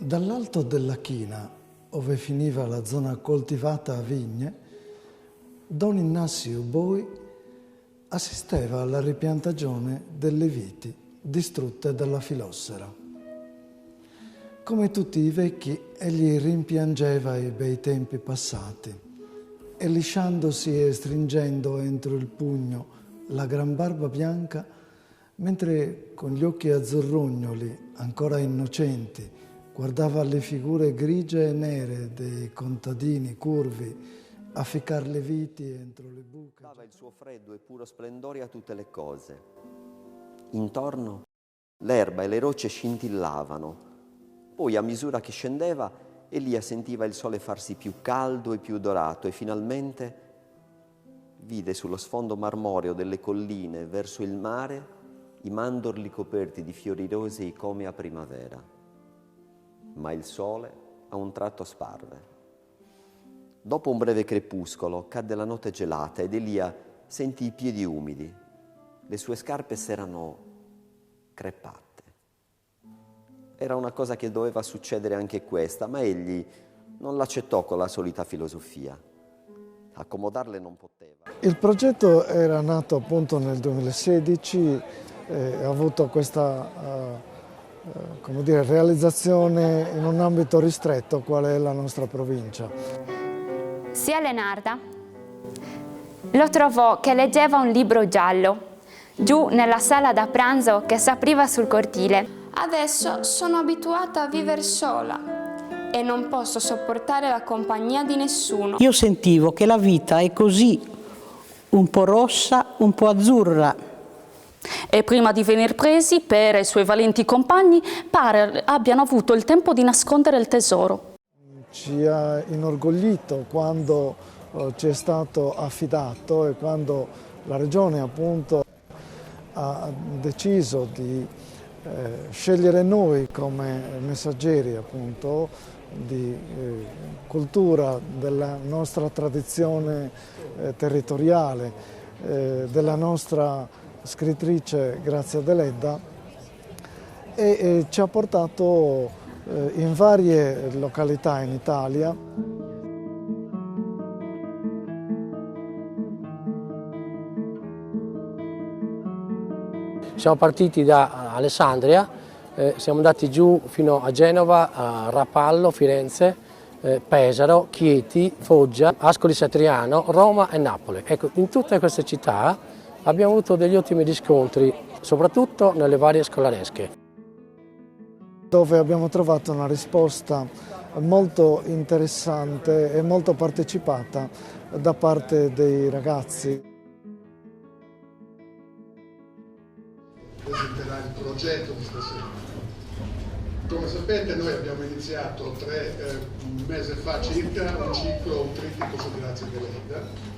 Dall'alto della china, ove finiva la zona coltivata a vigne, Don Ignazio Boi assisteva alla ripiantagione delle viti distrutte dalla filossera. Come tutti i vecchi, egli rimpiangeva i bei tempi passati e lisciandosi e stringendo entro il pugno la gran barba bianca, mentre con gli occhi azzurrognoli, ancora innocenti, guardava le figure grigie e nere dei contadini curvi a ficcar le viti entro le buche. Dava il suo freddo e puro splendore a tutte le cose. Intorno l'erba e le rocce scintillavano. Poi, a misura che scendeva, Elia sentiva il sole farsi più caldo e più dorato e finalmente vide sullo sfondo marmoreo delle colline verso il mare i mandorli coperti di fiori rosei come a primavera. Ma il sole a un tratto sparve. Dopo un breve crepuscolo cadde la notte gelata ed Elia sentì i piedi umidi. Le sue scarpe s'erano crepate. Era una cosa che doveva succedere anche questa, ma egli non l'accettò con la solita filosofia. Accomodarle non poteva. Il progetto era nato appunto nel 2016, ha avuto questa realizzazione in un ambito ristretto, qual è la nostra provincia. Zia Lenarda lo trovò che leggeva un libro giallo, giù nella sala da pranzo che s'apriva sul cortile. Adesso sono abituata a vivere sola e non posso sopportare la compagnia di nessuno. Io sentivo che la vita è così, un po' rossa, un po' azzurra. E prima di venir presi, Pere e i suoi valenti compagni pare abbiano avuto il tempo di nascondere il tesoro. Ci ha inorgoglito quando ci è stato affidato e quando la Regione appunto ha deciso di scegliere noi come messaggeri appunto di cultura della nostra tradizione territoriale, della nostra scrittrice Grazia Deledda, e ci ha portato in varie località in Italia. Siamo partiti da Alessandria, siamo andati giù fino a Genova, a Rapallo, Firenze, Pesaro, Chieti, Foggia, Ascoli Satriano, Roma e Napoli. Ecco, in tutte queste città abbiamo avuto degli ottimi riscontri, soprattutto nelle varie scolaresche. Dove abbiamo trovato una risposta molto interessante e molto partecipata da parte dei ragazzi. Presenterà il progetto di stasera. Come sapete noi abbiamo iniziato 3 mesi fa circa un ciclo, un trittico su Grazia Deledda.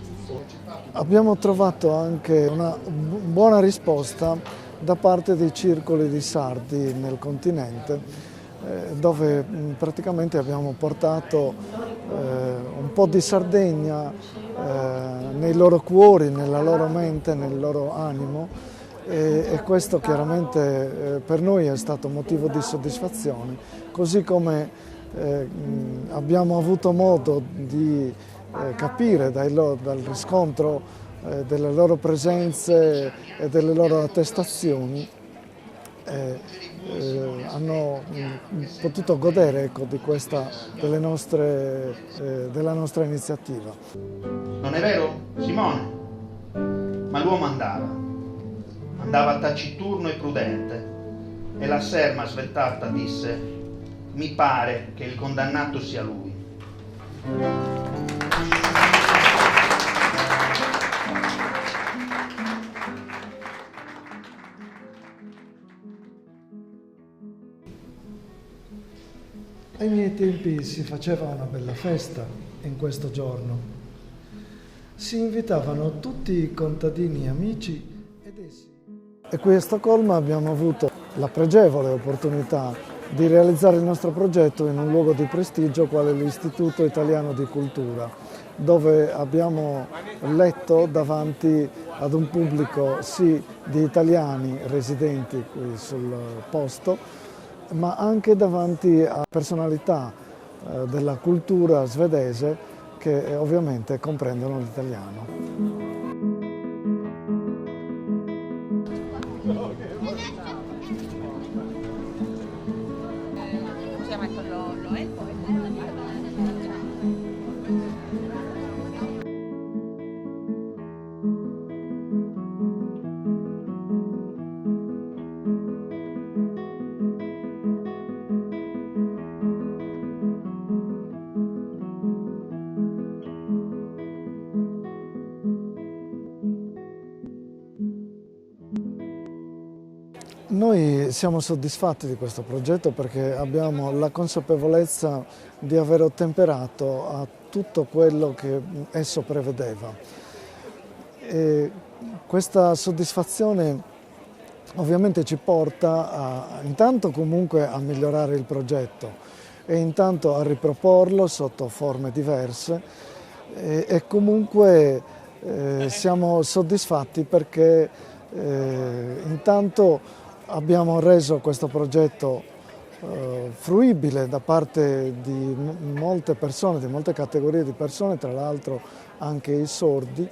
Abbiamo trovato anche una buona risposta da parte dei circoli di sardi nel continente, dove praticamente abbiamo portato un po' di Sardegna nei loro cuori, nella loro mente, nel loro animo, e questo chiaramente per noi è stato motivo di soddisfazione, così come abbiamo avuto modo di capire dal riscontro delle loro presenze e delle loro attestazioni, hanno potuto godere, ecco, di della nostra iniziativa. Non è vero, Simone? Ma l'uomo andava taciturno e prudente, e la serma sveltata disse: mi pare che il condannato sia lui. Ai miei tempi si faceva una bella festa in questo giorno. Si invitavano tutti i contadini amici ed essi. E qui a Stoccolma abbiamo avuto la pregevole opportunità di realizzare il nostro progetto in un luogo di prestigio quale l'Istituto Italiano di Cultura, dove abbiamo letto davanti ad un pubblico sì di italiani residenti qui sul posto, ma anche davanti a personalità della cultura svedese che ovviamente comprendono l'italiano. Noi siamo soddisfatti di questo progetto perché abbiamo la consapevolezza di aver ottemperato a tutto quello che esso prevedeva. E questa soddisfazione ovviamente ci porta intanto comunque a migliorare il progetto e intanto a riproporlo sotto forme diverse e comunque siamo soddisfatti perché intanto abbiamo reso questo progetto fruibile da parte di molte persone, di molte categorie di persone, tra l'altro anche i sordi,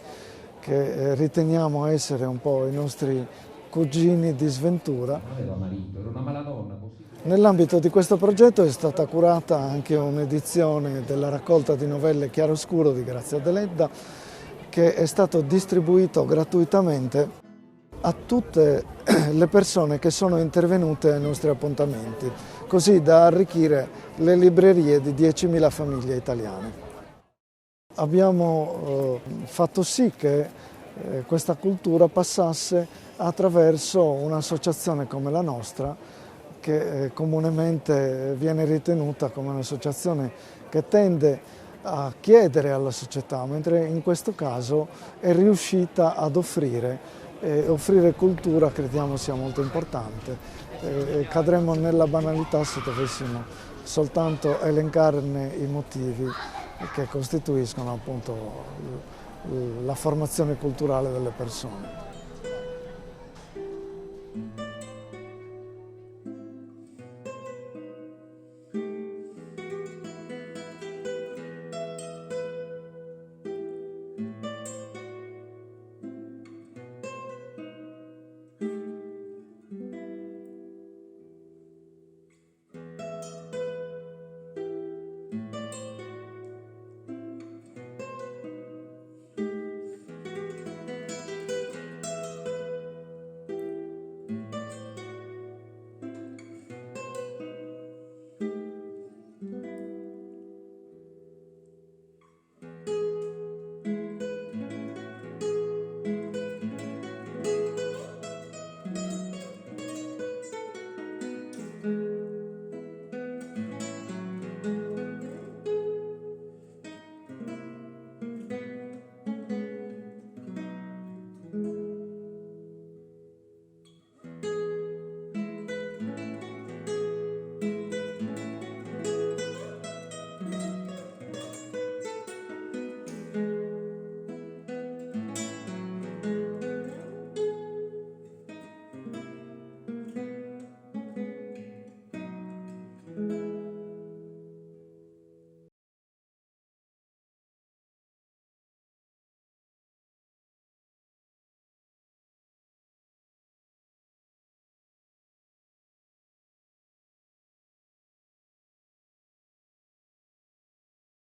che riteniamo essere un po' i nostri cugini di sventura. Nell'ambito di questo progetto è stata curata anche un'edizione della raccolta di novelle Chiaroscuro di Grazia Deledda, che è stato distribuito gratuitamente a tutte le persone che sono intervenute ai nostri appuntamenti, così da arricchire le librerie di 10.000 famiglie italiane. Abbiamo fatto sì che questa cultura passasse attraverso un'associazione come la nostra, che comunemente viene ritenuta come un'associazione che tende a chiedere alla società, mentre in questo caso è riuscita ad offrire cultura, crediamo sia molto importante. Cadremmo nella banalità se dovessimo soltanto elencarne i motivi che costituiscono appunto la formazione culturale delle persone.